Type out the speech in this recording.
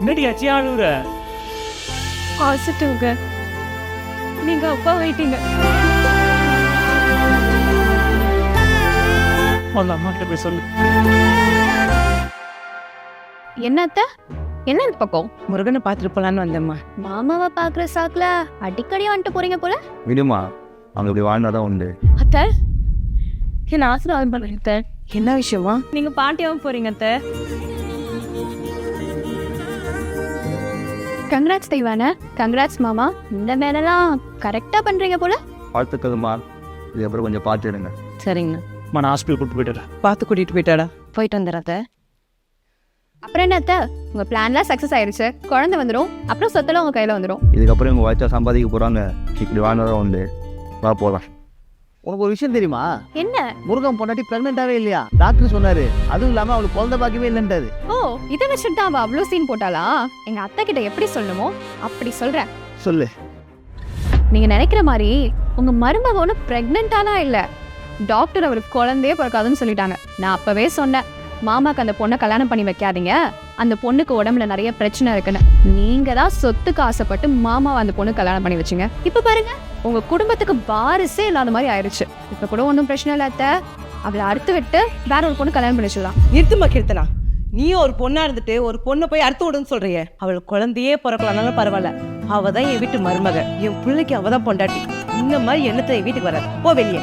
என்னடி ஆச்சு அழுகுற? பாசிட்டிவ்ங்க, நீங்க அப்பா ஆயிட்டீங்க. அவங்க அம்மா கிட்ட போய் சொல்லு. என்னத்த என்ன இந்த பக்கம்? முருகனை பார்த்துட்டு போலான்னு வந்தேம்மா. மாமாவை பாக்குற சாக்குல அடிக்கடி வந்துட்டு போறீங்க போல. விடுமா, அவங்க இப்படி வாழ்ந்தாதான் உண்டு. அத்தை, என்ன ஆசீர்வாதம் பண்ணுங்க அத்தை. என்ன விஷயமா? நீங்க பாட்டியாவும் போறீங்க அத்தை. கங்க்ராட்ஸ் தெய்வான, கங்க்ராட்ஸ் மாமா. இந்த வேலைலாம் கரெக்டா பண்றீங்க போல. வாழ்த்துக்கள்மா, இதுக்கப்புறம் கொஞ்சம் பார்த்துடுங்க. சரிங்கண்ணா. நான் ஹாஸ்பிட்டல் கூப்பிட்டு போயிட்டுறேன். பார்த்து கூட்டிட்டு போயிட்டாடா. போயிட்டு வந்துடுறத. அப்புறம் என்ன அத்தை, உங்க பிளான்லாம் சக்ஸஸ் ஆயிடுச்சு. குழந்தை வந்துடும், அப்புறம் சொத்தெல்லாம் உங்க கையில வந்துடும். இதுக்கப்புறம் இவங்க வயசா சம்பாதிக்க போகிறாங்க. இப்படி வாழ்ந்தாதான் உண்டு. வா போகலாம். உனக்கு ஒரு விஷயம் தெரியுமா? என்ன? முருகன் பொண்டாட்டி பிரெக்னென்ட்டாவே இல்லையா? டாக்டர் சொன்னாரு. அதுவும் இல்லாம அவளுக்கு குழந்தை பாக்கவே இல்லைன்றாரு. ஓ, இதை வச்சுட்டு அவ அவ்வளோ சீன் போட்டாளா? எங்க அத்தை கிட்ட எப்படி சொல்லணுமோ அப்படி சொல்றேன். சொல்லு. நீங்க நினைக்கிற மாதிரி உங்க மருமக ஒன்றும் பிரெக்னென்ட்டாலாம் இல்லை. டாக்டர் அவருக்கு குழந்தையே பிறக்காதுன்னு சொல்லிட்டாங்க. நான் அப்பவே சொன்னேன், மாமாக்கு அந்த பொண்ணை கல்யாணம் பண்ணி வைக்காதீங்க, அந்த பொண்ணுக்கு உடம்புல நிறைய பிரச்சனை இருக்குன்னு. நீங்க தான் சொத்துக்கு ஆசைப்பட்டு மாமாவை அந்த பொண்ணு கல்யாணம் பண்ணி வச்சுங்க. இப்ப பாருங்க, உங்க குடும்பத்துக்கு வாரிசே இல்லாத மாதிரி ஆயிடுச்சு. இப்ப கூட ஒன்றும் பிரச்சனை இல்லை அத்தை. அவளை அறுத்து விட்டு வேற ஒரு பொண்ணு கல்யாணம் பண்ணி வச்சுக்கலாம். நிறுத்துமா கீர்த்தனா, நீயும் ஒரு பொண்ணா இருந்துட்டு ஒரு பொண்ணை போய் அறுத்து விடுன்னு சொல்றியே. அவள் குழந்தையே பிறக்கலனாலும் பரவாயில்ல, அவ தான் என் வீட்டு மருமக. என் பிள்ளைக்கு அவ தான் பொண்டாட்டி. இந்த மாதிரி எண்ணத்தை என் வீட்டுக்கு வராது. போ வெளியே.